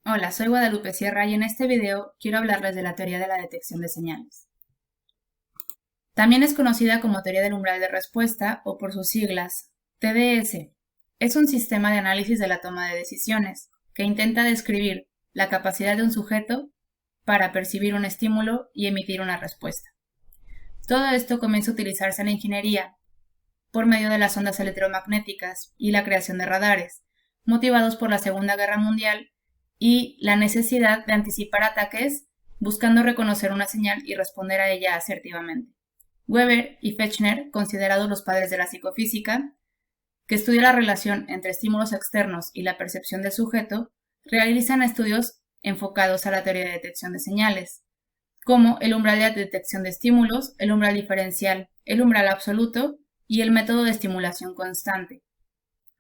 Hola, soy Guadalupe Sierra y en este video quiero hablarles de la teoría de la detección de señales. También es conocida como teoría del umbral de respuesta o por sus siglas TDS. Es un sistema de análisis de la toma de decisiones que intenta describir la capacidad de un sujeto para percibir un estímulo y emitir una respuesta. Todo esto comienza a utilizarse en la ingeniería por medio de las ondas electromagnéticas y la creación de radares, motivados por la Segunda Guerra Mundial y la necesidad de anticipar ataques buscando reconocer una señal y responder a ella asertivamente. Weber y Fechner, considerados los padres de la psicofísica, que estudia la relación entre estímulos externos y la percepción del sujeto, realizan estudios enfocados a la teoría de detección de señales, como el umbral de detección de estímulos, el umbral diferencial, el umbral absoluto y el método de estimulación constante.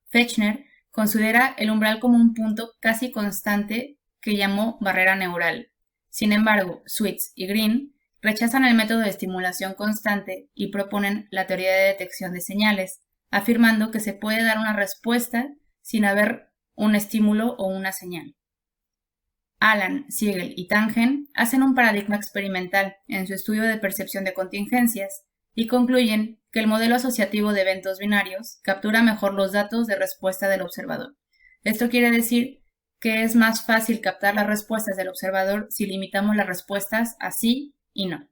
Fechner considera el umbral como un punto casi constante que llamó barrera neural. Sin embargo, Sweets y Green rechazan el método de estimulación constante y proponen la teoría de detección de señales, afirmando que se puede dar una respuesta sin haber un estímulo o una señal. Allan, Siegel y Tangen hacen un paradigma experimental en su estudio de percepción de contingencias y concluyen que el modelo asociativo de eventos binarios captura mejor los datos de respuesta del observador. Esto quiere decir que es más fácil captar las respuestas del observador si limitamos las respuestas a sí y no.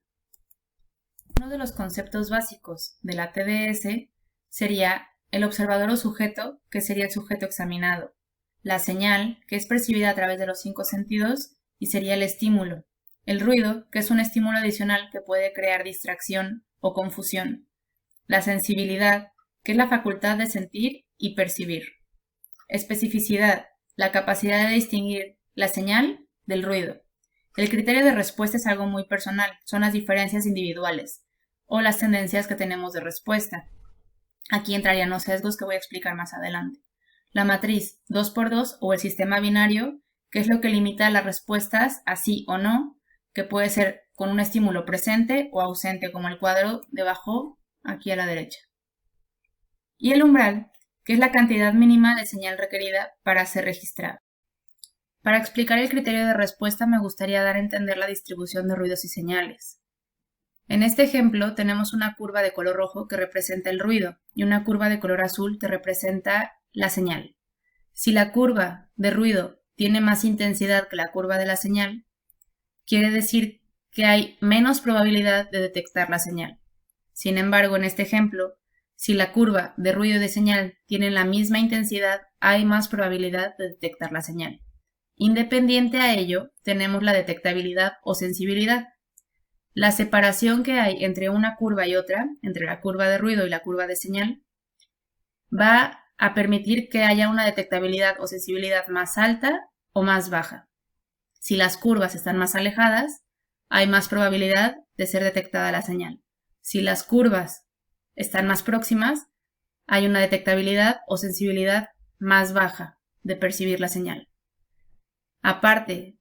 Uno de los conceptos básicos de la TDS sería el observador o sujeto, que sería el sujeto examinado, la señal, que es percibida a través de los 5 sentidos, y sería el estímulo, el ruido, que es un estímulo adicional que puede crear distracción o confusión, la sensibilidad, que es la facultad de sentir y percibir, especificidad, la capacidad de distinguir la señal del ruido. El criterio de respuesta es algo muy personal, son las diferencias individuales o las tendencias que tenemos de respuesta. Aquí entrarían los sesgos que voy a explicar más adelante. La matriz 2x2 o el sistema binario, que es lo que limita las respuestas a sí o no, que puede ser con un estímulo presente o ausente, como el cuadro debajo aquí a la derecha. Y el umbral, que es la cantidad mínima de señal requerida para ser registrado. Para explicar el criterio de respuesta me gustaría dar a entender la distribución de ruidos y señales. En este ejemplo tenemos una curva de color rojo que representa el ruido y una curva de color azul que representa la señal. Si la curva de ruido tiene más intensidad que la curva de la señal, quiere decir que hay menos probabilidad de detectar la señal. Sin embargo, en este ejemplo, si la curva de ruido y de señal tienen la misma intensidad, hay más probabilidad de detectar la señal. Independiente a ello, tenemos la detectabilidad o sensibilidad. La separación que hay entre una curva y otra, entre la curva de ruido y la curva de señal, va a permitir que haya una detectabilidad o sensibilidad más alta o más baja. Si las curvas están más alejadas, hay más probabilidad de ser detectada la señal. Si las curvas están más próximas, hay una detectabilidad o sensibilidad más baja de percibir la señal. Aparte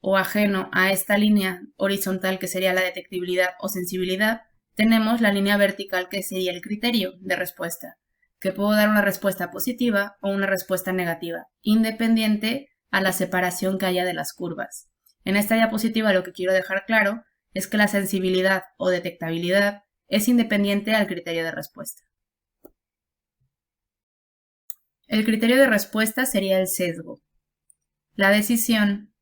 o ajeno a esta línea horizontal que sería la detectabilidad o sensibilidad, tenemos la línea vertical que sería el criterio de respuesta, que puedo dar una respuesta positiva o una respuesta negativa, independiente a la separación que haya de las curvas. En esta diapositiva lo que quiero dejar claro es que la sensibilidad o detectabilidad es independiente al criterio de respuesta. El criterio de respuesta sería el sesgo. La decisión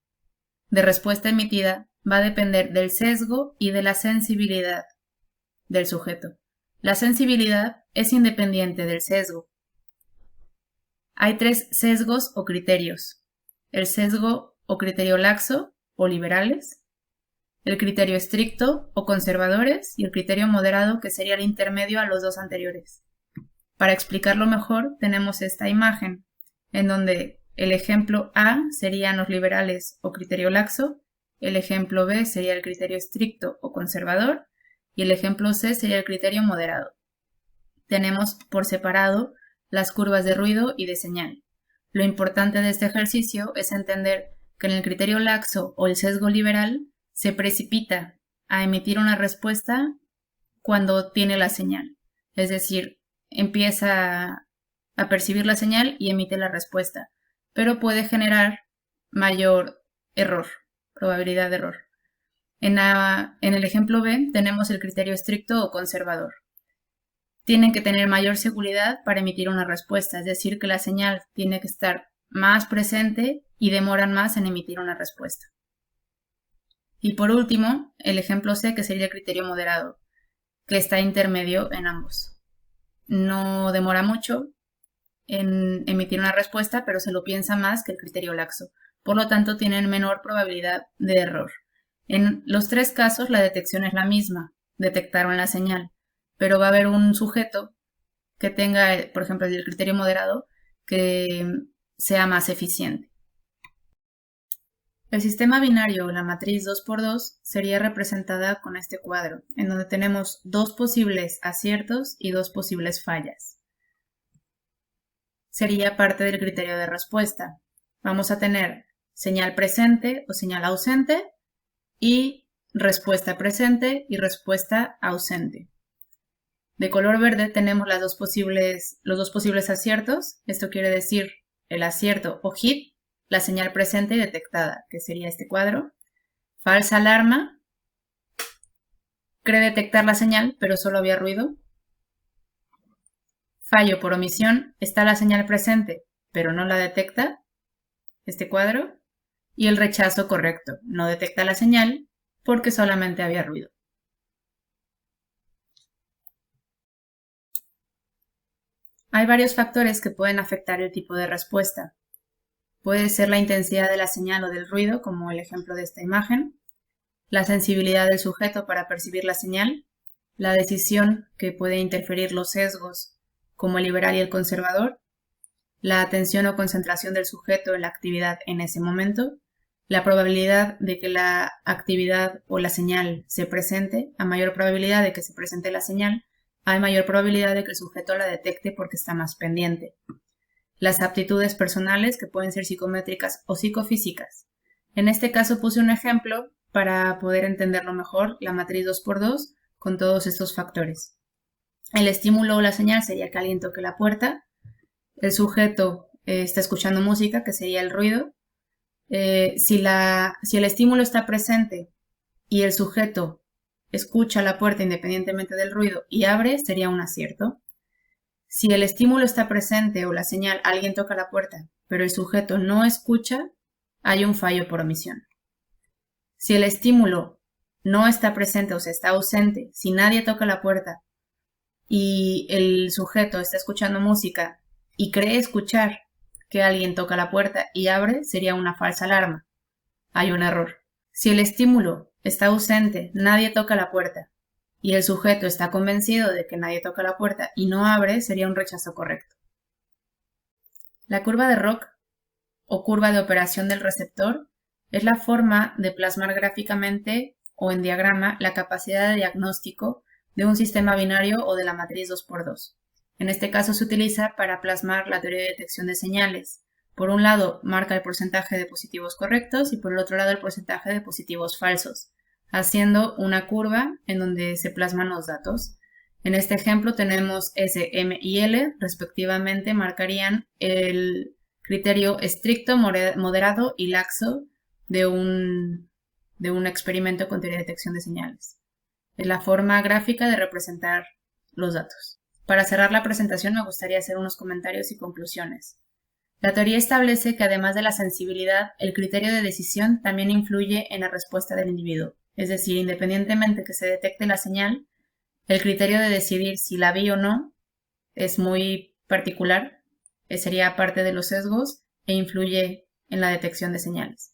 de respuesta emitida va a depender del sesgo y de la sensibilidad del sujeto. La sensibilidad es independiente del sesgo. Hay 3 sesgos o criterios: el sesgo o criterio laxo o liberales, el criterio estricto o conservadores y el criterio moderado, que sería el intermedio a los 2 anteriores. Para explicarlo mejor, tenemos esta imagen en donde el ejemplo A serían los liberales o criterio laxo, el ejemplo B sería el criterio estricto o conservador y el ejemplo C sería el criterio moderado. Tenemos por separado las curvas de ruido y de señal. Lo importante de este ejercicio es entender que en el criterio laxo o el sesgo liberal se precipita a emitir una respuesta cuando tiene la señal, es decir, empieza a percibir la señal y emite la respuesta, pero puede generar mayor probabilidad de error. En el ejemplo B tenemos el criterio estricto o conservador. Tienen que tener mayor seguridad para emitir una respuesta, es decir, que la señal tiene que estar más presente y demoran más en emitir una respuesta. Y por último, el ejemplo C, que sería el criterio moderado, que está intermedio en ambos. No demora mucho en emitir una respuesta, pero se lo piensa más que el criterio laxo. Por lo tanto, tienen menor probabilidad de error. En los tres casos, la detección es la misma. Detectaron la señal, pero va a haber un sujeto que tenga, por ejemplo, el criterio moderado, que sea más eficiente. El sistema binario o la matriz 2×2 sería representada con este cuadro, en donde tenemos dos posibles aciertos y dos posibles fallas. Sería parte del criterio de respuesta. Vamos a tener señal presente o señal ausente y respuesta presente y respuesta ausente. De color verde tenemos los dos posibles aciertos. Esto quiere decir el acierto o hit, la señal presente y detectada, que sería este cuadro. Falsa alarma, cree detectar la señal, pero solo había ruido. Fallo por omisión, está la señal presente, pero no la detecta, este cuadro. Y el rechazo correcto, no detecta la señal porque solamente había ruido. Hay varios factores que pueden afectar el tipo de respuesta. Puede ser la intensidad de la señal o del ruido, como el ejemplo de esta imagen, la sensibilidad del sujeto para percibir la señal, la decisión que puede interferir los sesgos, como el liberal y el conservador, la atención o concentración del sujeto en la actividad en ese momento, la probabilidad de que la actividad o la señal se presente. A mayor probabilidad de que se presente la señal, hay mayor probabilidad de que el sujeto la detecte porque está más pendiente. Las aptitudes personales, que pueden ser psicométricas o psicofísicas. En este caso puse un ejemplo para poder entenderlo mejor, la matriz 2×2, con todos estos factores. El estímulo o la señal sería que alguien toque la puerta. El sujeto está escuchando música, que sería el ruido. Si el estímulo está presente y el sujeto escucha la puerta independientemente del ruido y abre, sería un acierto. Si el estímulo está presente o la señal, alguien toca la puerta, pero el sujeto no escucha, hay un fallo por omisión. Si el estímulo no está presente, o sea, está ausente, si nadie toca la puerta y el sujeto está escuchando música y cree escuchar que alguien toca la puerta y abre, sería una falsa alarma. Hay un error. Si el estímulo está ausente, nadie toca la puerta y el sujeto está convencido de que nadie toca la puerta y no abre, sería un rechazo correcto. La curva de ROC o curva de operación del receptor es la forma de plasmar gráficamente o en diagrama la capacidad de diagnóstico de un sistema binario o de la matriz 2×2. En este caso se utiliza para plasmar la teoría de detección de señales. Por un lado marca el porcentaje de positivos correctos y por el otro lado el porcentaje de positivos falsos, haciendo una curva en donde se plasman los datos. En este ejemplo tenemos S, M y L, respectivamente marcarían el criterio estricto, moderado y laxo de un experimento con teoría de detección de señales. Es la forma gráfica de representar los datos. Para cerrar la presentación me gustaría hacer unos comentarios y conclusiones. La teoría establece que además de la sensibilidad, el criterio de decisión también influye en la respuesta del individuo. Es decir, independientemente que se detecte la señal, el criterio de decidir si la vi o no es muy particular, sería parte de los sesgos e influye en la detección de señales.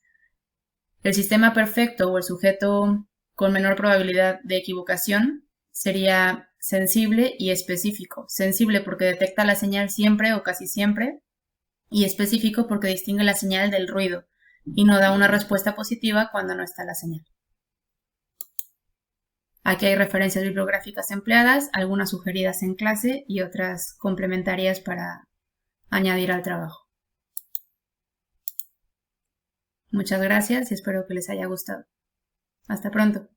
El sistema perfecto o el sujeto con menor probabilidad de equivocación sería sensible y específico. Sensible porque detecta la señal siempre o casi siempre y específico porque distingue la señal del ruido y no da una respuesta positiva cuando no está la señal. Aquí hay referencias bibliográficas empleadas, algunas sugeridas en clase y otras complementarias para añadir al trabajo. Muchas gracias y espero que les haya gustado. Hasta pronto.